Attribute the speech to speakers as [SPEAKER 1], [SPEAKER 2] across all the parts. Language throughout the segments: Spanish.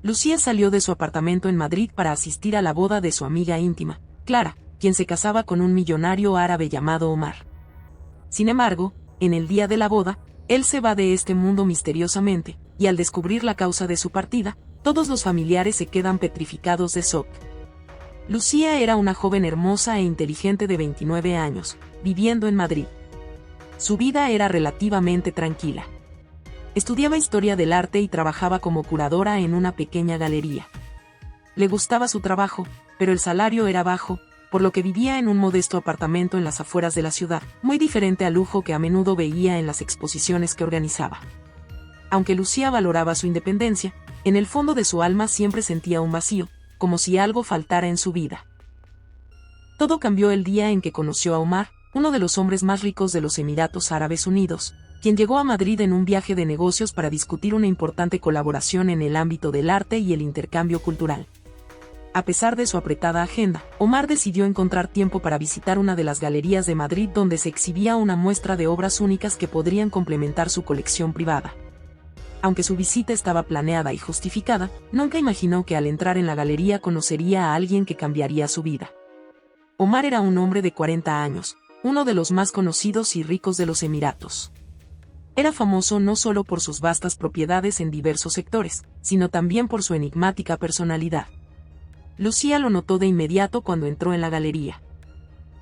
[SPEAKER 1] Lucía salió de su apartamento en Madrid para asistir a la boda de su amiga íntima, Clara, quien se casaba con un millonario árabe llamado Omar. Sin embargo, en el día de la boda, él se va de este mundo misteriosamente, y al descubrir la causa de su partida, todos los familiares se quedan petrificados de shock. Lucía era una joven hermosa e inteligente de 29 años, viviendo en Madrid. Su vida era relativamente tranquila. Estudiaba historia del arte y trabajaba como curadora en una pequeña galería. Le gustaba su trabajo, pero el salario era bajo, por lo que vivía en un modesto apartamento en las afueras de la ciudad, muy diferente al lujo que a menudo veía en las exposiciones que organizaba. Aunque Lucía valoraba su independencia, en el fondo de su alma siempre sentía un vacío, como si algo faltara en su vida. Todo cambió el día en que conoció a Omar, uno de los hombres más ricos de los Emiratos Árabes Unidos, quien llegó a Madrid en un viaje de negocios para discutir una importante colaboración en el ámbito del arte y el intercambio cultural. A pesar de su apretada agenda, Omar decidió encontrar tiempo para visitar una de las galerías de Madrid donde se exhibía una muestra de obras únicas que podrían complementar su colección privada. Aunque su visita estaba planeada y justificada, nunca imaginó que al entrar en la galería conocería a alguien que cambiaría su vida. Omar era un hombre de 40 años, uno de los más conocidos y ricos de los Emiratos. Era famoso no solo por sus vastas propiedades en diversos sectores, sino también por su enigmática personalidad. Lucía lo notó de inmediato cuando entró en la galería.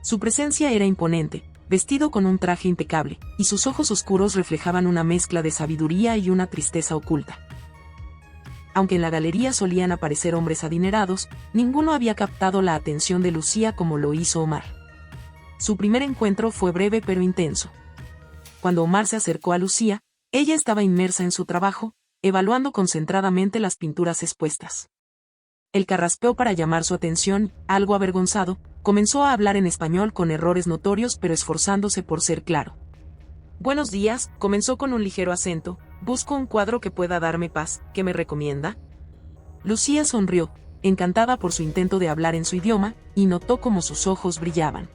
[SPEAKER 1] Su presencia era imponente, vestido con un traje impecable, y sus ojos oscuros reflejaban una mezcla de sabiduría y una tristeza oculta. Aunque en la galería solían aparecer hombres adinerados, ninguno había captado la atención de Lucía como lo hizo Omar. Su primer encuentro fue breve pero intenso. Cuando Omar se acercó a Lucía, ella estaba inmersa en su trabajo, evaluando concentradamente las pinturas expuestas. Él carraspeó para llamar su atención, algo avergonzado, comenzó a hablar en español con errores notorios pero esforzándose por ser claro. «Buenos días», comenzó con un ligero acento, «busco un cuadro que pueda darme paz, ¿qué me recomienda?». Lucía sonrió, encantada por su intento de hablar en su idioma, y notó cómo sus ojos brillaban.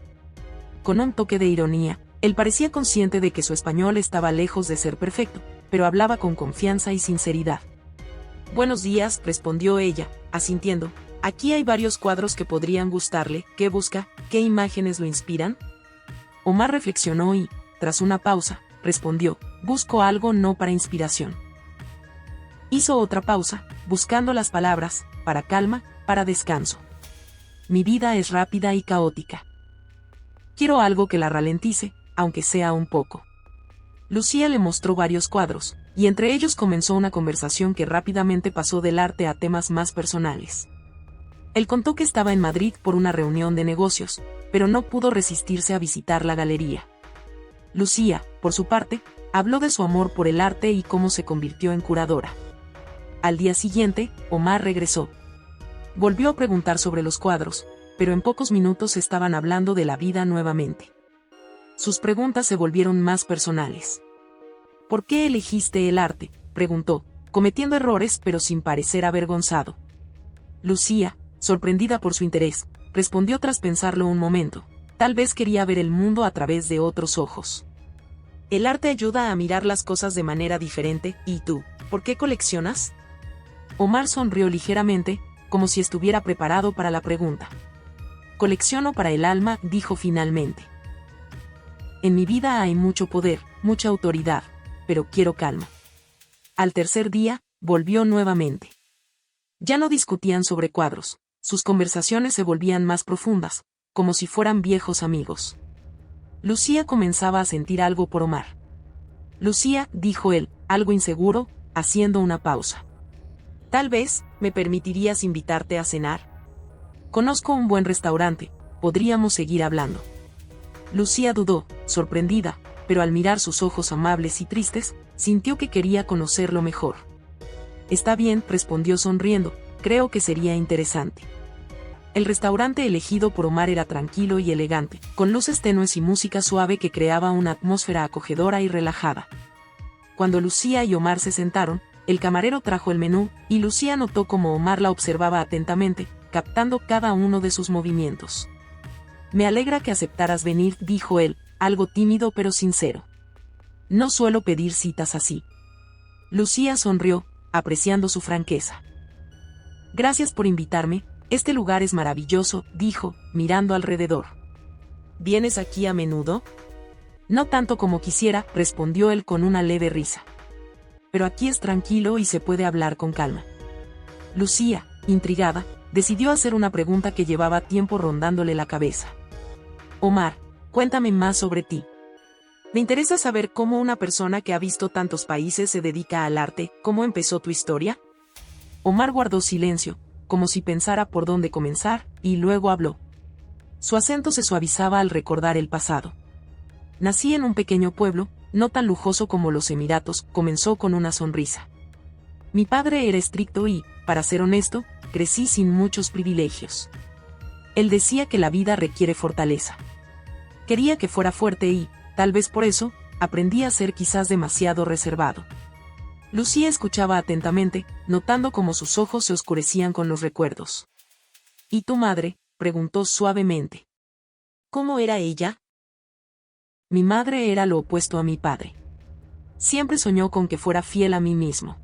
[SPEAKER 1] Con un toque de ironía, él parecía consciente de que su español estaba lejos de ser perfecto, pero hablaba con confianza y sinceridad. «Buenos días», respondió ella, asintiendo. «Aquí hay varios cuadros que podrían gustarle. ¿Qué busca? ¿Qué imágenes lo inspiran?». Omar reflexionó y, tras una pausa, respondió: «Busco algo no para inspiración». Hizo otra pausa, buscando las palabras, para calma, para descanso. «Mi vida es rápida y caótica. Quiero algo que la ralentice, aunque sea un poco». Lucía le mostró varios cuadros, y entre ellos comenzó una conversación que rápidamente pasó del arte a temas más personales. Él contó que estaba en Madrid por una reunión de negocios, pero no pudo resistirse a visitar la galería. Lucía, por su parte, habló de su amor por el arte y cómo se convirtió en curadora. Al día siguiente, Omar regresó. Volvió a preguntar sobre los cuadros, pero en pocos minutos estaban hablando de la vida nuevamente. Sus preguntas se volvieron más personales. «¿Por qué elegiste el arte?», preguntó, cometiendo errores pero sin parecer avergonzado. Lucía, sorprendida por su interés, respondió tras pensarlo un momento: «Tal vez quería ver el mundo a través de otros ojos. El arte ayuda a mirar las cosas de manera diferente. ¿Y tú, por qué coleccionas?». Omar sonrió ligeramente, como si estuviera preparado para la pregunta. «Colecciono para el alma», dijo finalmente. «En mi vida hay mucho poder, mucha autoridad, pero quiero calma». Al tercer día, volvió nuevamente. Ya no discutían sobre cuadros, sus conversaciones se volvían más profundas, como si fueran viejos amigos. Lucía comenzaba a sentir algo por Omar. «Lucía», dijo él, algo inseguro, haciendo una pausa. «Tal vez, ¿me permitirías invitarte a cenar? Conozco un buen restaurante, podríamos seguir hablando». Lucía dudó, sorprendida, pero al mirar sus ojos amables y tristes, sintió que quería conocerlo mejor. «Está bien», respondió sonriendo, «creo que sería interesante». El restaurante elegido por Omar era tranquilo y elegante, con luces tenues y música suave que creaba una atmósfera acogedora y relajada. Cuando Lucía y Omar se sentaron, el camarero trajo el menú, y Lucía notó cómo Omar la observaba atentamente, captando cada uno de sus movimientos. «Me alegra que aceptaras venir», dijo él, algo tímido pero sincero. «No suelo pedir citas así». Lucía sonrió, apreciando su franqueza. Gracias por invitarme, este lugar es maravilloso, dijo, mirando alrededor. ¿Vienes aquí a menudo? No tanto como quisiera, respondió él con una leve risa. Pero aquí es tranquilo y se puede hablar con calma. Lucía, intrigada, decidió hacer una pregunta que llevaba tiempo rondándole la cabeza. Omar, cuéntame más sobre ti. Me interesa saber cómo una persona que ha visto tantos países se dedica al arte. ¿Cómo empezó tu historia? Omar guardó silencio, como si pensara por dónde comenzar, y luego habló. Su acento se suavizaba al recordar el pasado. Nací en un pequeño pueblo, no tan lujoso como los Emiratos, comenzó con una sonrisa. Mi padre era estricto y, para ser honesto, crecí sin muchos privilegios. Él decía que la vida requiere fortaleza. Quería que fuera fuerte y, tal vez por eso, aprendí a ser quizás demasiado reservado. Lucía escuchaba atentamente, notando cómo sus ojos se oscurecían con los recuerdos. ¿Y tu madre?, preguntó suavemente. ¿Cómo era ella? Mi madre era lo opuesto a mi padre. Siempre soñó con que fuera fiel a mí mismo.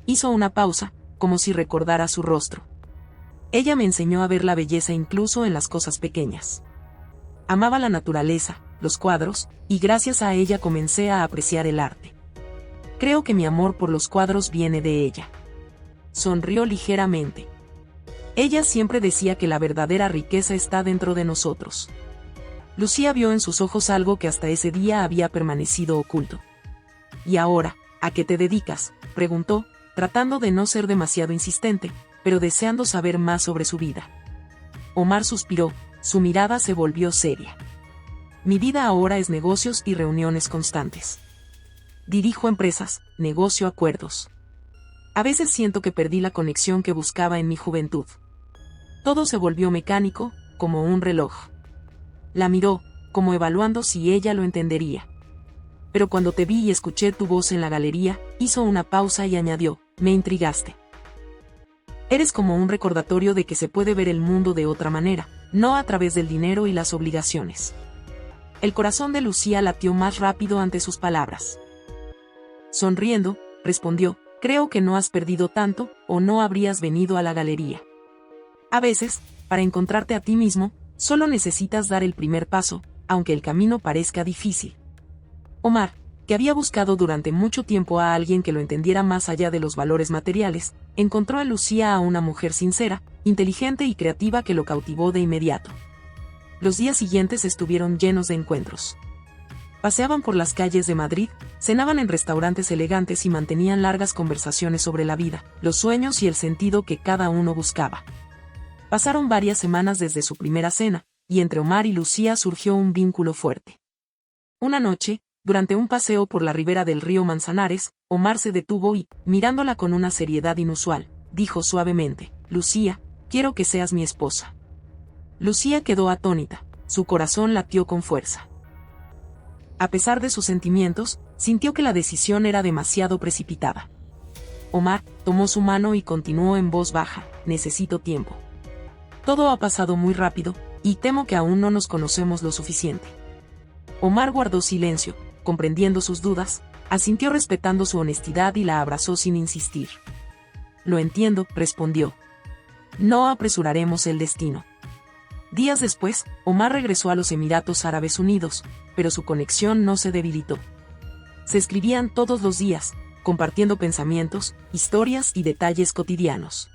[SPEAKER 1] Hizo una pausa, como si recordara su rostro. Ella me enseñó a ver la belleza incluso en las cosas pequeñas. Amaba la naturaleza, los cuadros, y gracias a ella comencé a apreciar el arte. Creo que mi amor por los cuadros viene de ella. Sonrió ligeramente. Ella siempre decía que la verdadera riqueza está dentro de nosotros. Lucía vio en sus ojos algo que hasta ese día había permanecido oculto. ¿Y ahora, a qué te dedicas?, preguntó, tratando de no ser demasiado insistente, pero deseando saber más sobre su vida. Omar suspiró, su mirada se volvió seria. Mi vida ahora es negocios y reuniones constantes. Dirijo empresas, negocio acuerdos. A veces siento que perdí la conexión que buscaba en mi juventud. Todo se volvió mecánico, como un reloj. La miró, como evaluando si ella lo entendería. Pero cuando te vi y escuché tu voz en la galería, hizo una pausa y añadió, me intrigaste. Eres como un recordatorio de que se puede ver el mundo de otra manera, no a través del dinero y las obligaciones. El corazón de Lucía latió más rápido ante sus palabras. Sonriendo, respondió, creo que no has perdido tanto, o no habrías venido a la galería. A veces, para encontrarte a ti mismo, solo necesitas dar el primer paso, aunque el camino parezca difícil. Omar, que había buscado durante mucho tiempo a alguien que lo entendiera más allá de los valores materiales, encontró en Lucía a una mujer sincera, inteligente y creativa que lo cautivó de inmediato. Los días siguientes estuvieron llenos de encuentros. Paseaban por las calles de Madrid, cenaban en restaurantes elegantes y mantenían largas conversaciones sobre la vida, los sueños y el sentido que cada uno buscaba. Pasaron varias semanas desde su primera cena, y entre Omar y Lucía surgió un vínculo fuerte. Una noche, durante un paseo por la ribera del río Manzanares, Omar se detuvo y, mirándola con una seriedad inusual, dijo suavemente, Lucía, quiero que seas mi esposa. Lucía quedó atónita, su corazón latió con fuerza. A pesar de sus sentimientos, sintió que la decisión era demasiado precipitada. Omar tomó su mano y continuó en voz baja, necesito tiempo. Todo ha pasado muy rápido, y temo que aún no nos conocemos lo suficiente. Omar guardó silencio, comprendiendo sus dudas, asintió respetando su honestidad y la abrazó sin insistir. Lo entiendo, respondió. No apresuraremos el destino. Días después, Omar regresó a los Emiratos Árabes Unidos, pero su conexión no se debilitó. Se escribían todos los días, compartiendo pensamientos, historias y detalles cotidianos.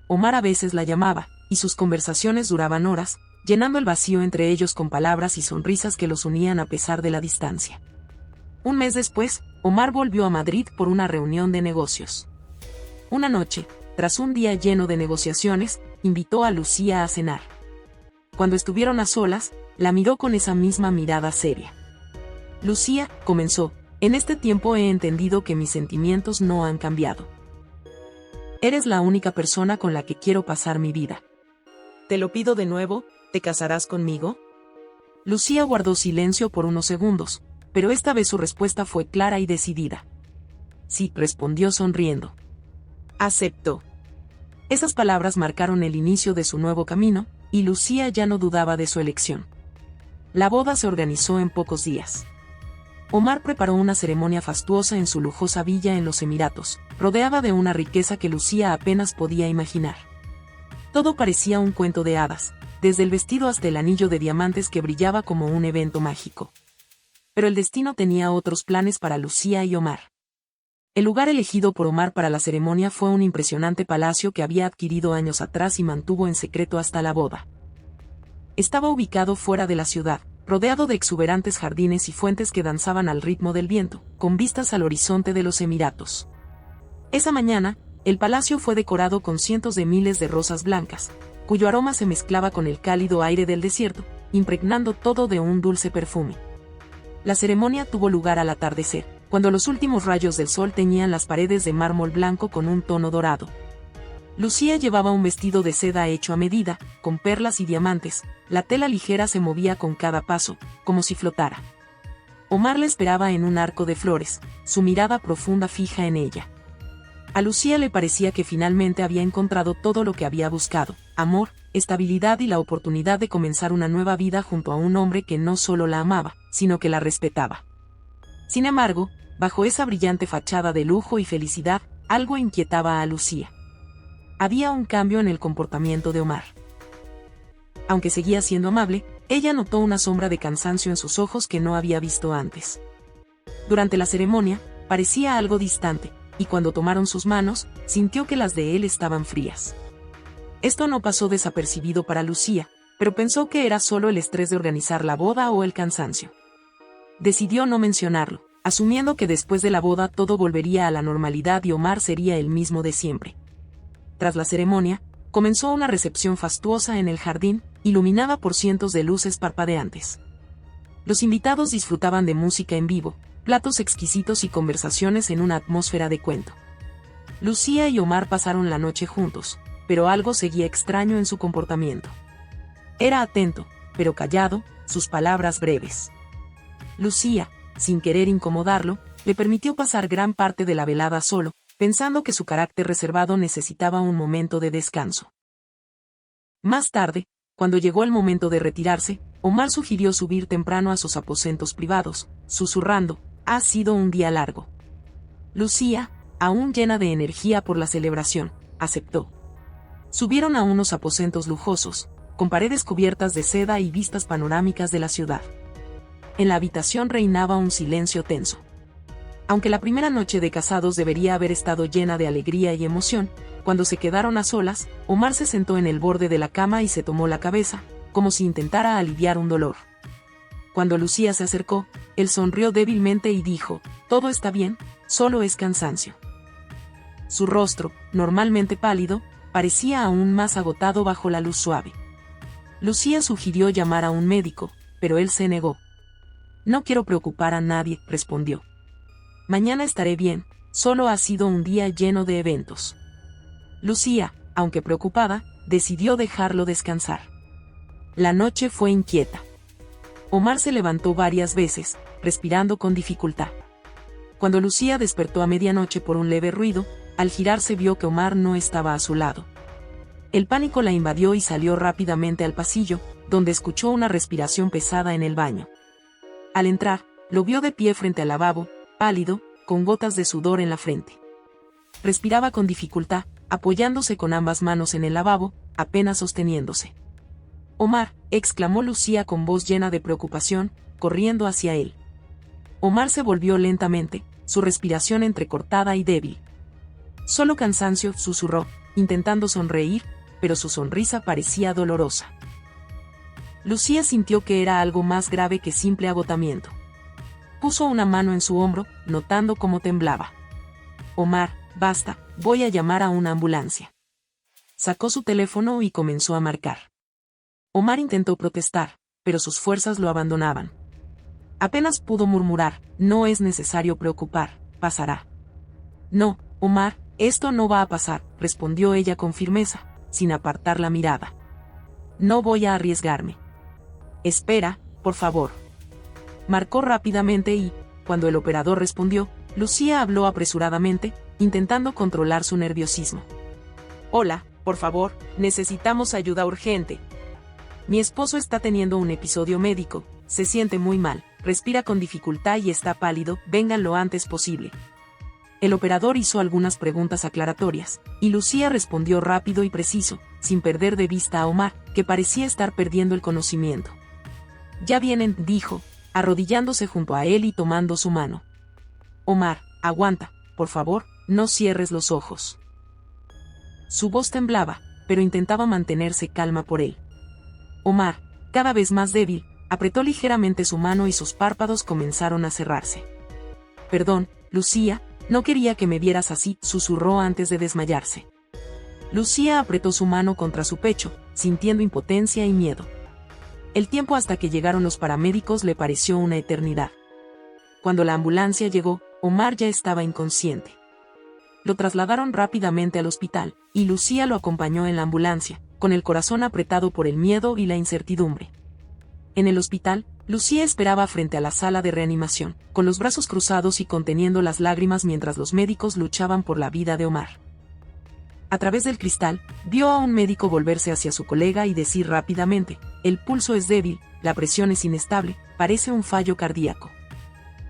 [SPEAKER 1] Omar a veces la llamaba, y sus conversaciones duraban horas, llenando el vacío entre ellos con palabras y sonrisas que los unían a pesar de la distancia. Un mes después, Omar volvió a Madrid por una reunión de negocios. Una noche, tras un día lleno de negociaciones, invitó a Lucía a cenar. Cuando estuvieron a solas, la miró con esa misma mirada seria. Lucía, comenzó, en este tiempo he entendido que mis sentimientos no han cambiado. Eres la única persona con la que quiero pasar mi vida. Te lo pido de nuevo, ¿te casarás conmigo? Lucía guardó silencio por unos segundos, pero esta vez su respuesta fue clara y decidida. Sí, respondió sonriendo. Aceptó. Esas palabras marcaron el inicio de su nuevo camino, y Lucía ya no dudaba de su elección. La boda se organizó en pocos días. Omar preparó una ceremonia fastuosa en su lujosa villa en los Emiratos, rodeada de una riqueza que Lucía apenas podía imaginar. Todo parecía un cuento de hadas, desde el vestido hasta el anillo de diamantes que brillaba como un evento mágico. Pero el destino tenía otros planes para Lucía y Omar. El lugar elegido por Omar para la ceremonia fue un impresionante palacio que había adquirido años atrás y mantuvo en secreto hasta la boda. Estaba ubicado fuera de la ciudad, rodeado de exuberantes jardines y fuentes que danzaban al ritmo del viento, con vistas al horizonte de los Emiratos. Esa mañana, el palacio fue decorado con cientos de miles de rosas blancas, cuyo aroma se mezclaba con el cálido aire del desierto, impregnando todo de un dulce perfume. La ceremonia tuvo lugar al atardecer, cuando los últimos rayos del sol teñían las paredes de mármol blanco con un tono dorado. Lucía llevaba un vestido de seda hecho a medida, con perlas y diamantes. La tela ligera se movía con cada paso, como si flotara. Omar la esperaba en un arco de flores, su mirada profunda fija en ella. A Lucía le parecía que finalmente había encontrado todo lo que había buscado: amor, estabilidad y la oportunidad de comenzar una nueva vida junto a un hombre que no solo la amaba, sino que la respetaba. Sin embargo, bajo esa brillante fachada de lujo y felicidad, algo inquietaba a Lucía. Había un cambio en el comportamiento de Omar. Aunque seguía siendo amable, ella notó una sombra de cansancio en sus ojos que no había visto antes. Durante la ceremonia, parecía algo distante, y cuando tomaron sus manos, sintió que las de él estaban frías. Esto no pasó desapercibido para Lucía, pero pensó que era solo el estrés de organizar la boda o el cansancio. Decidió no mencionarlo, asumiendo que después de la boda todo volvería a la normalidad y Omar sería el mismo de siempre. Tras la ceremonia, comenzó una recepción fastuosa en el jardín, iluminada por cientos de luces parpadeantes. Los invitados disfrutaban de música en vivo, platos exquisitos y conversaciones en una atmósfera de cuento. Lucía y Omar pasaron la noche juntos, pero algo seguía extraño en su comportamiento. Era atento, pero callado, sus palabras breves. Lucía, sin querer incomodarlo, le permitió pasar gran parte de la velada solo, pensando que su carácter reservado necesitaba un momento de descanso. Más tarde, cuando llegó el momento de retirarse, Omar sugirió subir temprano a sus aposentos privados, susurrando: «Ha sido un día largo». Lucía, aún llena de energía por la celebración, aceptó. Subieron a unos aposentos lujosos, con paredes cubiertas de seda y vistas panorámicas de la ciudad. En la habitación reinaba un silencio tenso. Aunque la primera noche de casados debería haber estado llena de alegría y emoción, cuando se quedaron a solas, Omar se sentó en el borde de la cama y se tomó la cabeza, como si intentara aliviar un dolor. Cuando Lucía se acercó, él sonrió débilmente y dijo: «Todo está bien, solo es cansancio». Su rostro, normalmente pálido, parecía aún más agotado bajo la luz suave. Lucía sugirió llamar a un médico, pero él se negó. «No quiero preocupar a nadie», respondió. «Mañana estaré bien, solo ha sido un día lleno de eventos». Lucía, aunque preocupada, decidió dejarlo descansar. La noche fue inquieta. Omar se levantó varias veces, respirando con dificultad. Cuando Lucía despertó a medianoche por un leve ruido, al girarse vio que Omar no estaba a su lado. El pánico la invadió y salió rápidamente al pasillo, donde escuchó una respiración pesada en el baño. Al entrar, lo vio de pie frente al lavabo, pálido, con gotas de sudor en la frente. Respiraba con dificultad, apoyándose con ambas manos en el lavabo, apenas sosteniéndose. «Omar», exclamó Lucía con voz llena de preocupación, corriendo hacia él. Omar se volvió lentamente, su respiración entrecortada y débil. «Solo cansancio», susurró, intentando sonreír, pero su sonrisa parecía dolorosa. Lucía sintió que era algo más grave que simple agotamiento. Puso una mano en su hombro, notando cómo temblaba. «Omar, basta, voy a llamar a una ambulancia». Sacó su teléfono y comenzó a marcar. Omar intentó protestar, pero sus fuerzas lo abandonaban. Apenas pudo murmurar: «No es necesario preocupar, pasará». «No, Omar, esto no va a pasar», respondió ella con firmeza, sin apartar la mirada. «No voy a arriesgarme». «Espera, por favor». Marcó rápidamente y, cuando el operador respondió, Lucía habló apresuradamente, intentando controlar su nerviosismo. «Hola, por favor, necesitamos ayuda urgente. Mi esposo está teniendo un episodio médico, se siente muy mal, respira con dificultad y está pálido, vengan lo antes posible. El operador hizo algunas preguntas aclaratorias, y Lucía respondió rápido y preciso, sin perder de vista a Omar, que parecía estar perdiendo el conocimiento. Ya vienen, dijo, arrodillándose junto a él y tomando su mano. Omar, aguanta, por favor, no cierres los ojos. Su voz temblaba, pero intentaba mantenerse calma por él. Omar, cada vez más débil, apretó ligeramente su mano y sus párpados comenzaron a cerrarse. Perdón, Lucía, no quería que me vieras así, susurró antes de desmayarse. Lucía apretó su mano contra su pecho, sintiendo impotencia y miedo. El tiempo hasta que llegaron los paramédicos le pareció una eternidad. Cuando la ambulancia llegó, Omar ya estaba inconsciente. Lo trasladaron rápidamente al hospital, y Lucía lo acompañó en la ambulancia, con el corazón apretado por el miedo y la incertidumbre. En el hospital, Lucía esperaba frente a la sala de reanimación, con los brazos cruzados y conteniendo las lágrimas mientras los médicos luchaban por la vida de Omar. A través del cristal, vio a un médico volverse hacia su colega y decir rápidamente, el pulso es débil, la presión es inestable, parece un fallo cardíaco.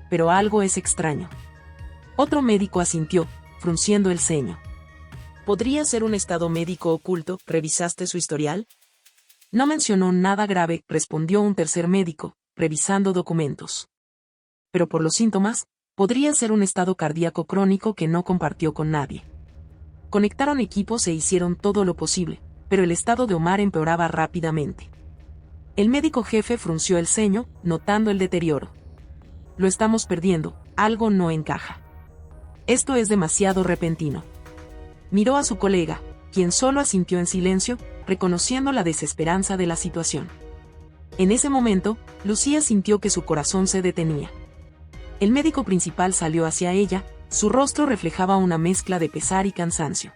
[SPEAKER 1] Pero algo es extraño. Otro médico asintió, frunciendo el ceño. ¿Podría ser un estado médico oculto? ¿Revisaste su historial? No mencionó nada grave, respondió un tercer médico, revisando documentos. Pero por los síntomas, podría ser un estado cardíaco crónico que no compartió con nadie. Conectaron equipos e hicieron todo lo posible, pero el estado de Omar empeoraba rápidamente. El médico jefe frunció el ceño, notando el deterioro. Lo estamos perdiendo, algo no encaja. Esto es demasiado repentino. Miró a su colega, quien solo asintió en silencio, reconociendo la desesperanza de la situación. En ese momento, Lucía sintió que su corazón se detenía. El médico principal salió hacia ella, su rostro reflejaba una mezcla de pesar y cansancio.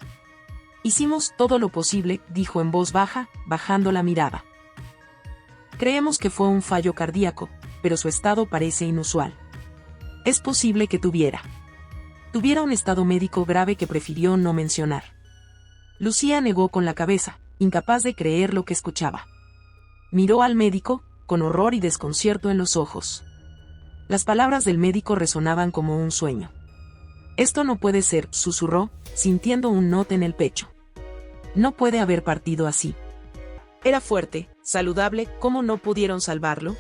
[SPEAKER 1] Hicimos todo lo posible, dijo en voz baja, bajando la mirada. Creemos que fue un fallo cardíaco, pero su estado parece inusual. Es posible que tuviera un estado médico grave que prefirió no mencionar. Lucía negó con la cabeza, incapaz de creer lo que escuchaba. Miró al médico, con horror y desconcierto en los ojos. Las palabras del médico resonaban como un sueño. Esto no puede ser, susurró, sintiendo un note en el pecho. No puede haber partido así. Era fuerte, saludable, ¿cómo no pudieron salvarlo?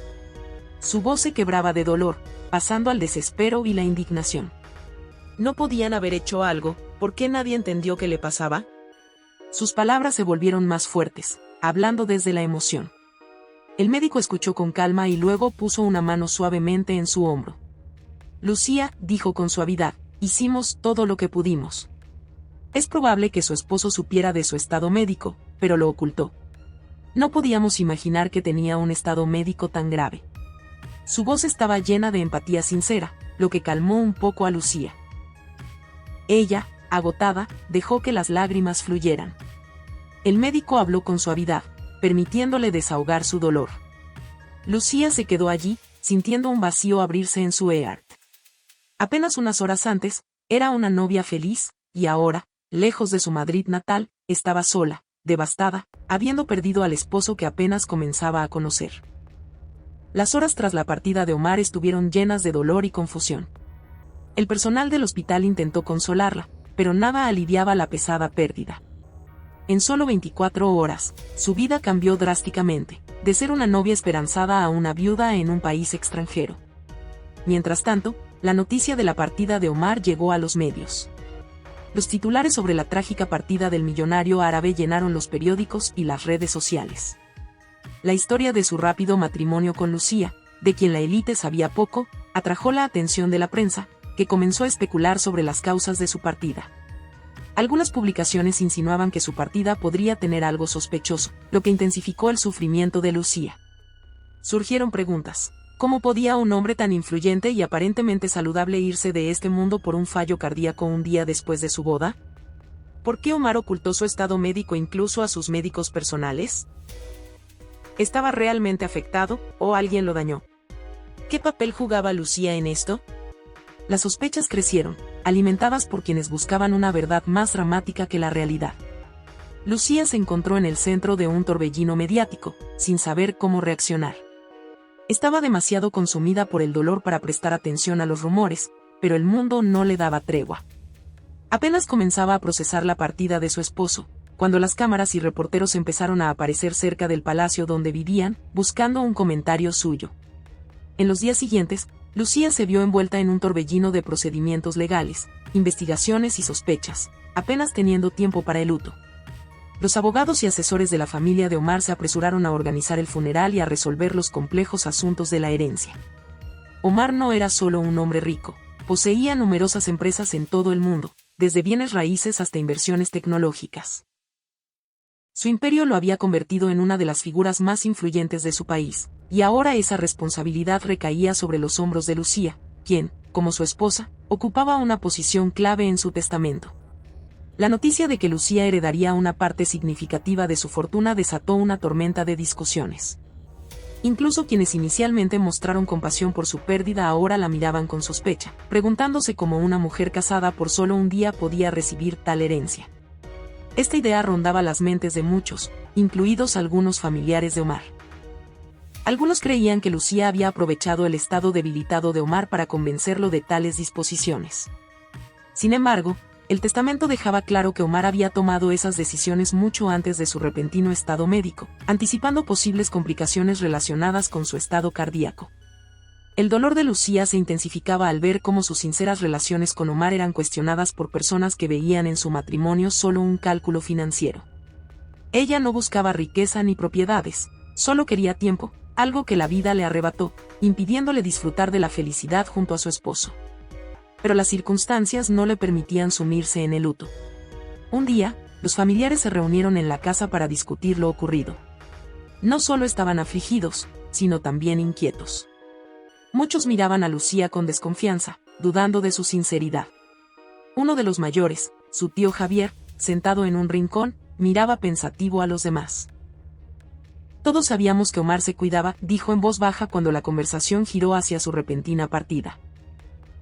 [SPEAKER 1] Su voz se quebraba de dolor, pasando al desespero y la indignación. ¿No podían haber hecho algo? ¿Por qué nadie entendió qué le pasaba? Sus palabras se volvieron más fuertes, hablando desde la emoción. El médico escuchó con calma y luego puso una mano suavemente en su hombro. Lucía, dijo con suavidad, hicimos todo lo que pudimos. Es probable que su esposo supiera de su estado médico, pero lo ocultó. No podíamos imaginar que tenía un estado médico tan grave. Su voz estaba llena de empatía sincera, lo que calmó un poco a Lucía. Ella, agotada, dejó que las lágrimas fluyeran. El médico habló con suavidad, permitiéndole desahogar su dolor. Lucía se quedó allí, sintiendo un vacío abrirse en su heart. Apenas unas horas antes, era una novia feliz, y ahora, lejos de su Madrid natal, estaba sola, devastada, habiendo perdido al esposo que apenas comenzaba a conocer. Las horas tras la partida de Omar estuvieron llenas de dolor y confusión. El personal del hospital intentó consolarla, pero nada aliviaba la pesada pérdida. En solo 24 horas, su vida cambió drásticamente, de ser una novia esperanzada a una viuda en un país extranjero. Mientras tanto, la noticia de la partida de Omar llegó a los medios. Los titulares sobre la trágica partida del millonario árabe llenaron los periódicos y las redes sociales. La historia de su rápido matrimonio con Lucía, de quien la élite sabía poco, atrajo la atención de la prensa, que comenzó a especular sobre las causas de su partida. Algunas publicaciones insinuaban que su partida podría tener algo sospechoso, lo que intensificó el sufrimiento de Lucía. Surgieron preguntas. ¿Cómo podía un hombre tan influyente y aparentemente saludable irse de este mundo por un fallo cardíaco un día después de su boda? ¿Por qué Omar ocultó su estado médico incluso a sus médicos personales? ¿Estaba realmente afectado, o alguien lo dañó? ¿Qué papel jugaba Lucía en esto? Las sospechas crecieron, alimentadas por quienes buscaban una verdad más dramática que la realidad. Lucía se encontró en el centro de un torbellino mediático, sin saber cómo reaccionar. Estaba demasiado consumida por el dolor para prestar atención a los rumores, pero el mundo no le daba tregua. Apenas comenzaba a procesar la partida de su esposo, cuando las cámaras y reporteros empezaron a aparecer cerca del palacio donde vivían, buscando un comentario suyo. En los días siguientes, Lucía se vio envuelta en un torbellino de procedimientos legales, investigaciones y sospechas, apenas teniendo tiempo para el luto. Los abogados y asesores de la familia de Omar se apresuraron a organizar el funeral y a resolver los complejos asuntos de la herencia. Omar no era solo un hombre rico, poseía numerosas empresas en todo el mundo, desde bienes raíces hasta inversiones tecnológicas. Su imperio lo había convertido en una de las figuras más influyentes de su país, y ahora esa responsabilidad recaía sobre los hombros de Lucía, quien, como su esposa, ocupaba una posición clave en su testamento. La noticia de que Lucía heredaría una parte significativa de su fortuna desató una tormenta de discusiones. Incluso quienes inicialmente mostraron compasión por su pérdida ahora la miraban con sospecha, preguntándose cómo una mujer casada por solo un día podía recibir tal herencia. Esta idea rondaba las mentes de muchos, incluidos algunos familiares de Omar. Algunos creían que Lucía había aprovechado el estado debilitado de Omar para convencerlo de tales disposiciones. Sin embargo, el testamento dejaba claro que Omar había tomado esas decisiones mucho antes de su repentino estado médico, anticipando posibles complicaciones relacionadas con su estado cardíaco. El dolor de Lucía se intensificaba al ver cómo sus sinceras relaciones con Omar eran cuestionadas por personas que veían en su matrimonio solo un cálculo financiero. Ella no buscaba riqueza ni propiedades, solo quería tiempo, algo que la vida le arrebató, impidiéndole disfrutar de la felicidad junto a su esposo. Pero las circunstancias no le permitían sumirse en el luto. Un día, los familiares se reunieron en la casa para discutir lo ocurrido. No solo estaban afligidos, sino también inquietos. Muchos miraban a Lucía con desconfianza, dudando de su sinceridad. Uno de los mayores, su tío Javier, sentado en un rincón, miraba pensativo a los demás. Todos sabíamos que Omar se cuidaba, dijo en voz baja cuando la conversación giró hacia su repentina partida.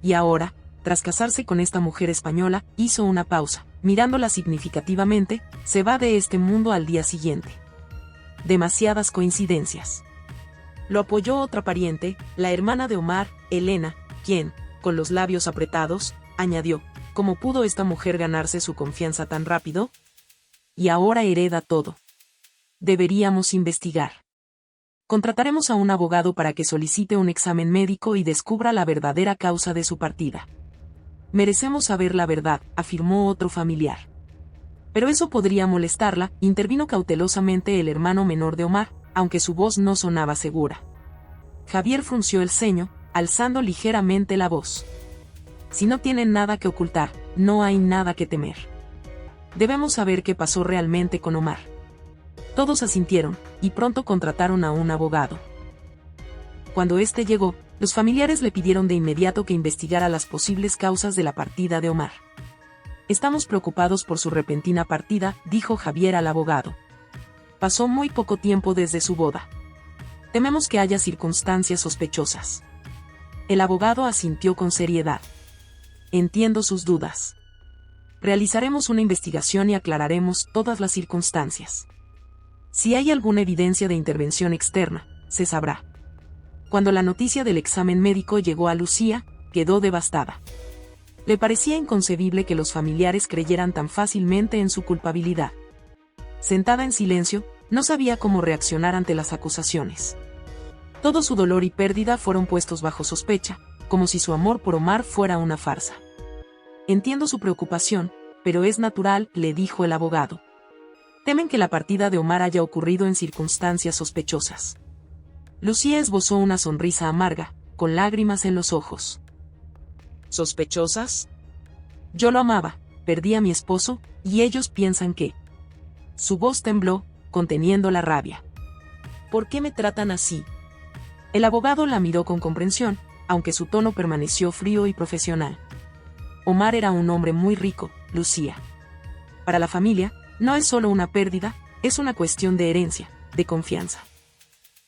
[SPEAKER 1] Y ahora, tras casarse con esta mujer española, hizo una pausa, mirándola significativamente, se va de este mundo al día siguiente. Demasiadas coincidencias. Lo apoyó otra pariente, la hermana de Omar, Elena, quien, con los labios apretados, añadió, ¿cómo pudo esta mujer ganarse su confianza tan rápido? Y ahora hereda todo. Deberíamos investigar. Contrataremos a un abogado para que solicite un examen médico y descubra la verdadera causa de su partida. Merecemos saber la verdad, afirmó otro familiar. Pero eso podría molestarla, intervino cautelosamente el hermano menor de Omar, aunque su voz no sonaba segura. Javier frunció el ceño, alzando ligeramente la voz. Si no tienen nada que ocultar, no hay nada que temer. Debemos saber qué pasó realmente con Omar. Todos asintieron, y pronto contrataron a un abogado. Cuando éste llegó, los familiares le pidieron de inmediato que investigara las posibles causas de la partida de Omar. Estamos preocupados por su repentina partida, dijo Javier al abogado. Pasó muy poco tiempo desde su boda. Tememos que haya circunstancias sospechosas. El abogado asintió con seriedad. Entiendo sus dudas. Realizaremos una investigación y aclararemos todas las circunstancias. Si hay alguna evidencia de intervención externa, se sabrá. Cuando la noticia del examen médico llegó a Lucía, quedó devastada. Le parecía inconcebible que los familiares creyeran tan fácilmente en su culpabilidad. Sentada en silencio, no sabía cómo reaccionar ante las acusaciones. Todo su dolor y pérdida fueron puestos bajo sospecha, como si su amor por Omar fuera una farsa. Entiendo su preocupación, pero es natural, le dijo el abogado. Temen que la partida de Omar haya ocurrido en circunstancias sospechosas. Lucía esbozó una sonrisa amarga, con lágrimas en los ojos. ¿Sospechosas? Yo lo amaba, perdí a mi esposo, y ellos piensan que... Su voz tembló, conteniendo la rabia. ¿Por qué me tratan así? El abogado la miró con comprensión, aunque su tono permaneció frío y profesional. Omar era un hombre muy rico, Lucía. Para la familia, no es solo una pérdida, es una cuestión de herencia, de confianza.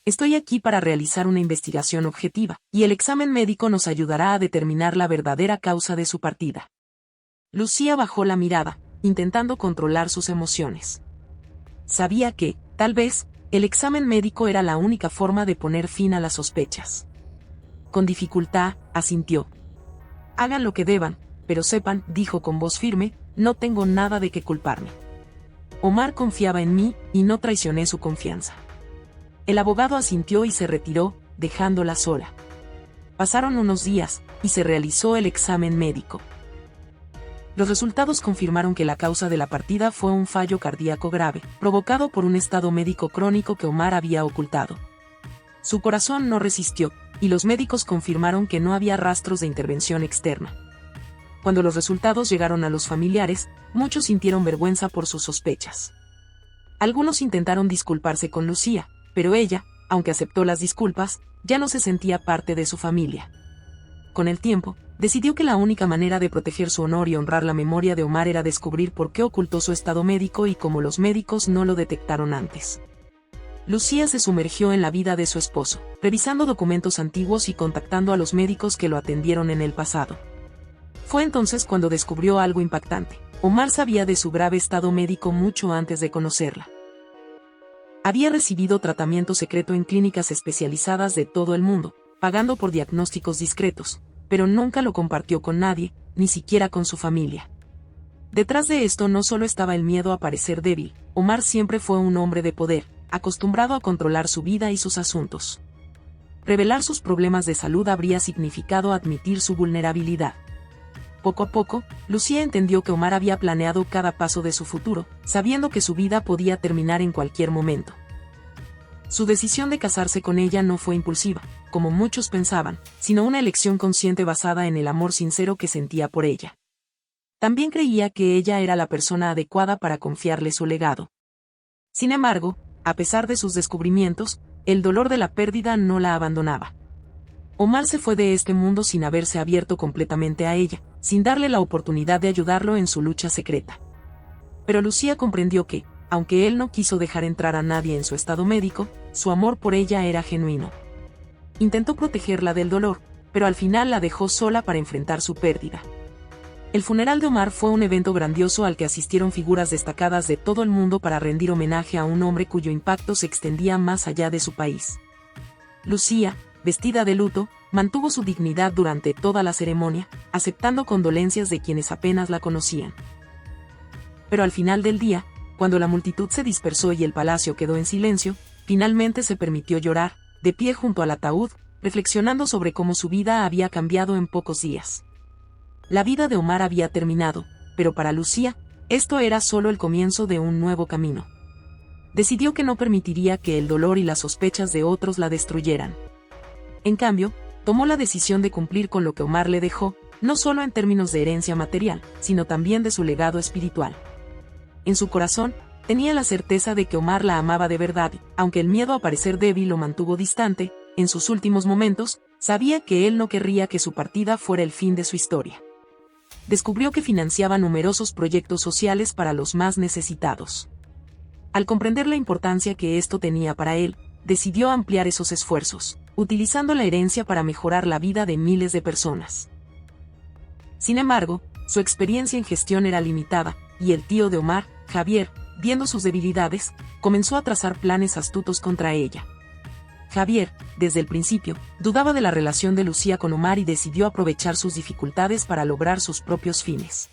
[SPEAKER 1] Estoy aquí para realizar una investigación objetiva, y el examen médico nos ayudará a determinar la verdadera causa de su partida. Lucía bajó la mirada, intentando controlar sus emociones. Sabía que, tal vez, El examen médico era la única forma de poner fin a las sospechas. Con dificultad, asintió. Hagan lo que deban, pero sepan, dijo con voz firme, no tengo nada de qué culparme. Omar confiaba en mí, y no traicioné su confianza. El abogado asintió y se retiró, dejándola sola. Pasaron unos días, y se realizó el examen médico. Los resultados confirmaron que la causa de la partida fue un fallo cardíaco grave, provocado por un estado médico crónico que Omar había ocultado. Su corazón no resistió, y los médicos confirmaron que no había rastros de intervención externa. Cuando los resultados llegaron a los familiares, muchos sintieron vergüenza por sus sospechas. Algunos intentaron disculparse con Lucía, pero ella, aunque aceptó las disculpas, ya no se sentía parte de su familia. Con el tiempo, decidió que la única manera de proteger su honor y honrar la memoria de Omar era descubrir por qué ocultó su estado médico y cómo los médicos no lo detectaron antes. Lucía se sumergió en la vida de su esposo, revisando documentos antiguos y contactando a los médicos que lo atendieron en el pasado. Fue entonces cuando descubrió algo impactante. Omar sabía de su grave estado médico mucho antes de conocerla. Había recibido tratamiento secreto en clínicas especializadas de todo el mundo, pagando por diagnósticos discretos, pero nunca lo compartió con nadie, ni siquiera con su familia. Detrás de esto no solo estaba el miedo a parecer débil, Omar siempre fue un hombre de poder, acostumbrado a controlar su vida y sus asuntos. Revelar sus problemas de salud habría significado admitir su vulnerabilidad. Poco a poco, Lucía entendió que Omar había planeado cada paso de su futuro, sabiendo que su vida podía terminar en cualquier momento. Su decisión de casarse con ella no fue impulsiva, como muchos pensaban, sino una elección consciente basada en el amor sincero que sentía por ella. También creía que ella era la persona adecuada para confiarle su legado. Sin embargo, a pesar de sus descubrimientos, el dolor de la pérdida no la abandonaba. Omar se fue de este mundo sin haberse abierto completamente a ella, sin darle la oportunidad de ayudarlo en su lucha secreta. Pero Lucía comprendió que, aunque él no quiso dejar entrar a nadie en su estado médico, su amor por ella era genuino. Intentó protegerla del dolor, pero al final la dejó sola para enfrentar su pérdida. El funeral de Omar fue un evento grandioso al que asistieron figuras destacadas de todo el mundo para rendir homenaje a un hombre cuyo impacto se extendía más allá de su país. Lucía, vestida de luto, mantuvo su dignidad durante toda la ceremonia, aceptando condolencias de quienes apenas la conocían. Pero al final del día, cuando la multitud se dispersó y el palacio quedó en silencio, finalmente se permitió llorar, de pie junto al ataúd, reflexionando sobre cómo su vida había cambiado en pocos días. La vida de Omar había terminado, pero para Lucía, esto era solo el comienzo de un nuevo camino. Decidió que no permitiría que el dolor y las sospechas de otros la destruyeran. En cambio, tomó la decisión de cumplir con lo que Omar le dejó, no solo en términos de herencia material, sino también de su legado espiritual. En su corazón, tenía la certeza de que Omar la amaba de verdad, y, aunque el miedo a parecer débil lo mantuvo distante, en sus últimos momentos, sabía que él no querría que su partida fuera el fin de su historia. Descubrió que financiaba numerosos proyectos sociales para los más necesitados. Al comprender la importancia que esto tenía para él, decidió ampliar esos esfuerzos, utilizando la herencia para mejorar la vida de miles de personas. Sin embargo, su experiencia en gestión era limitada, y el tío de Omar, Javier, viendo sus debilidades, comenzó a trazar planes astutos contra ella. Javier, desde el principio, dudaba de la relación de Lucía con Omar y decidió aprovechar sus dificultades para lograr sus propios fines.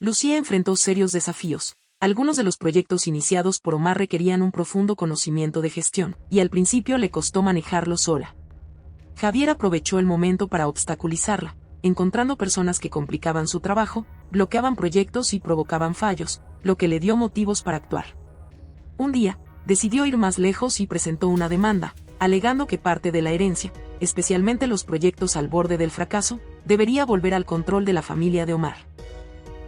[SPEAKER 1] Lucía enfrentó serios desafíos. Algunos de los proyectos iniciados por Omar requerían un profundo conocimiento de gestión, y al principio le costó manejarlo sola. Javier aprovechó el momento para obstaculizarla, encontrando personas que complicaban su trabajo, bloqueaban proyectos y provocaban fallos, lo que le dio motivos para actuar. Un día, decidió ir más lejos y presentó una demanda, alegando que parte de la herencia, especialmente los proyectos al borde del fracaso, debería volver al control de la familia de Omar.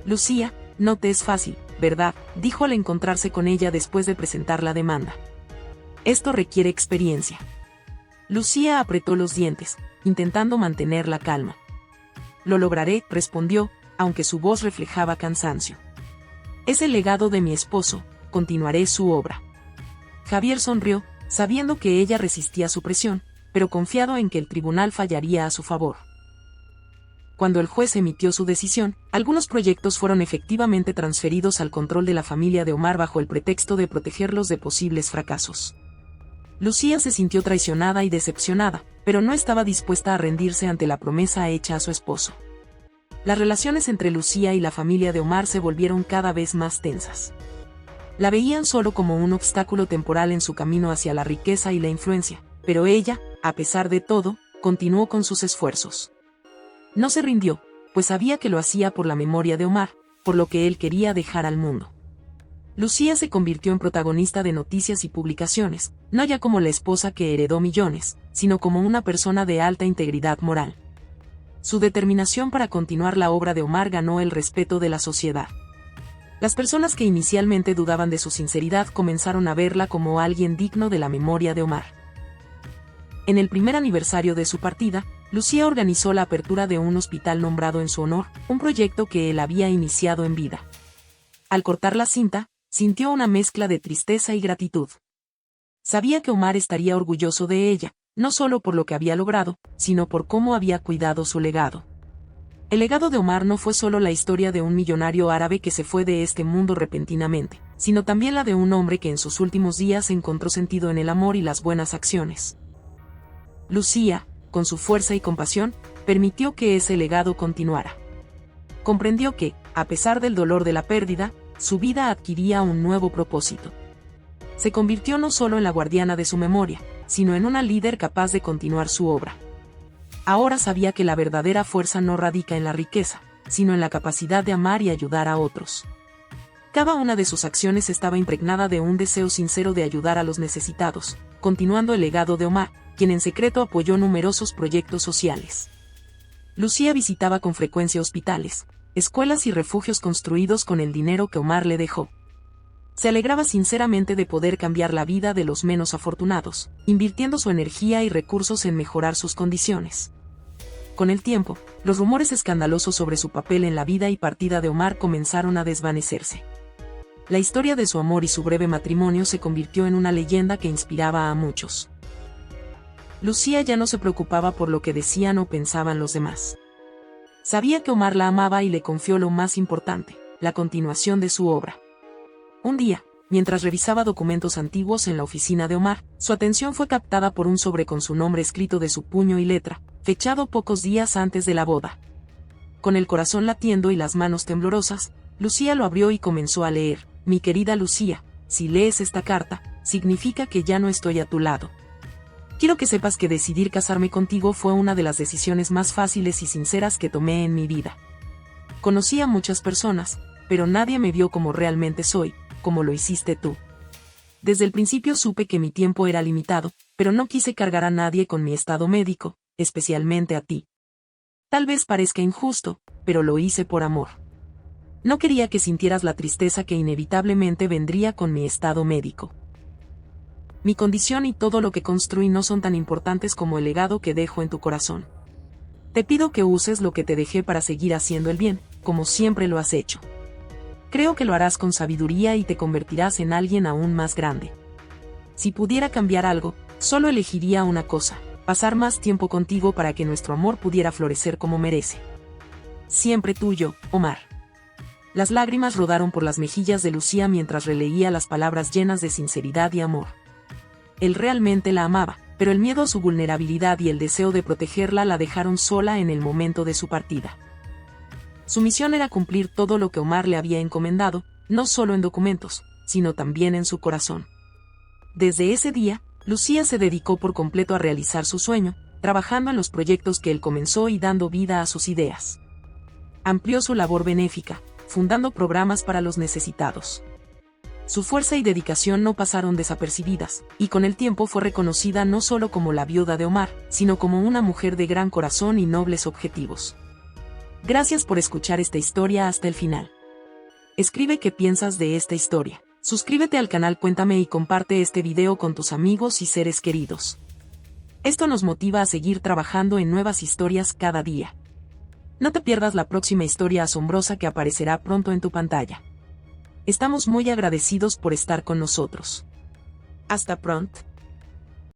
[SPEAKER 1] Lucía, no te es fácil, ¿verdad?, dijo al encontrarse con ella después de presentar la demanda. Esto requiere experiencia. Lucía apretó los dientes, intentando mantener la calma. Lo lograré, respondió, aunque su voz reflejaba cansancio. Es el legado de mi esposo, continuaré su obra. Javier sonrió, sabiendo que ella resistía su presión, pero confiado en que el tribunal fallaría a su favor. cuando el juez emitió su decisión, algunos proyectos fueron efectivamente transferidos al control de la familia de Omar bajo el pretexto de protegerlos de posibles fracasos. Lucía se sintió traicionada y decepcionada, pero no estaba dispuesta a rendirse ante la promesa hecha a su esposo. Las relaciones entre Lucía y la familia de Omar se volvieron cada vez más tensas. La veían solo como un obstáculo temporal en su camino hacia la riqueza y la influencia, pero ella, a pesar de todo, continuó con sus esfuerzos. No se rindió, pues sabía que lo hacía por la memoria de Omar, por lo que él quería dejar al mundo. Lucía se convirtió en protagonista de noticias y publicaciones, no ya como la esposa que heredó millones, sino como una persona de alta integridad moral. Su determinación para continuar la obra de Omar ganó el respeto de la sociedad. Las personas que inicialmente dudaban de su sinceridad comenzaron a verla como alguien digno de la memoria de Omar. En el primer aniversario de su partida, Lucía organizó la apertura de un hospital nombrado en su honor, un proyecto que él había iniciado en vida. Al cortar la cinta, sintió una mezcla de tristeza y gratitud. Sabía que Omar estaría orgulloso de ella, no solo por lo que había logrado, sino por cómo había cuidado su legado. El legado de Omar no fue solo la historia de un millonario árabe que se fue de este mundo repentinamente, sino también la de un hombre que en sus últimos días encontró sentido en el amor y las buenas acciones. Lucía, con su fuerza y compasión, permitió que ese legado continuara. Comprendió que, a pesar del dolor de la pérdida, su vida adquiría un nuevo propósito. Se convirtió no solo en la guardiana de su memoria, sino en una líder capaz de continuar su obra. Ahora sabía que la verdadera fuerza no radica en la riqueza, sino en la capacidad de amar y ayudar a otros. Cada una de sus acciones estaba impregnada de un deseo sincero de ayudar a los necesitados, continuando el legado de Omar, quien en secreto apoyó numerosos proyectos sociales. Lucía visitaba con frecuencia hospitales, escuelas y refugios construidos con el dinero que Omar le dejó. Se alegraba sinceramente de poder cambiar la vida de los menos afortunados, invirtiendo su energía y recursos en mejorar sus condiciones. Con el tiempo, los rumores escandalosos sobre su papel en la vida y partida de Omar comenzaron a desvanecerse. La historia de su amor y su breve matrimonio se convirtió en una leyenda que inspiraba a muchos. Lucía ya no se preocupaba por lo que decían o pensaban los demás. Sabía que Omar la amaba y le confió lo más importante, la continuación de su obra. Un día, mientras revisaba documentos antiguos en la oficina de Omar, su atención fue captada por un sobre con su nombre escrito de su puño y letra, fechado pocos días antes de la boda. Con el corazón latiendo y las manos temblorosas, Lucía lo abrió y comenzó a leer: «Mi querida Lucía, si lees esta carta, significa que ya no estoy a tu lado. Quiero que sepas que decidir casarme contigo fue una de las decisiones más fáciles y sinceras que tomé en mi vida. Conocí a muchas personas, pero nadie me vio como realmente soy, como lo hiciste tú. Desde el principio supe que mi tiempo era limitado, pero no quise cargar a nadie con mi estado médico, especialmente a ti. Tal vez parezca injusto, pero lo hice por amor. No quería que sintieras la tristeza que inevitablemente vendría con mi estado médico. Mi condición y todo lo que construí no son tan importantes como el legado que dejo en tu corazón. Te pido que uses lo que te dejé para seguir haciendo el bien, como siempre lo has hecho. Creo que lo harás con sabiduría y te convertirás en alguien aún más grande. Si pudiera cambiar algo, solo elegiría una cosa: pasar más tiempo contigo para que nuestro amor pudiera florecer como merece. Siempre tuyo, Omar». Las lágrimas rodaron por las mejillas de Lucía mientras releía las palabras llenas de sinceridad y amor. Él realmente la amaba, pero el miedo a su vulnerabilidad y el deseo de protegerla la dejaron sola en el momento de su partida. Su misión era cumplir todo lo que Omar le había encomendado, no solo en documentos, sino también en su corazón. Desde ese día, Lucía se dedicó por completo a realizar su sueño, trabajando en los proyectos que él comenzó y dando vida a sus ideas. Amplió su labor benéfica, fundando programas para los necesitados. Su fuerza y dedicación no pasaron desapercibidas, y con el tiempo fue reconocida no solo como la viuda de Omar, sino como una mujer de gran corazón y nobles objetivos. Gracias por escuchar esta historia hasta el final. Escribe qué piensas de esta historia. Suscríbete al canal Cuéntame y comparte este video con tus amigos y seres queridos. Esto nos motiva a seguir trabajando en nuevas historias cada día. No te pierdas la próxima historia asombrosa que aparecerá pronto en tu pantalla. Estamos muy agradecidos por estar con nosotros. Hasta pronto.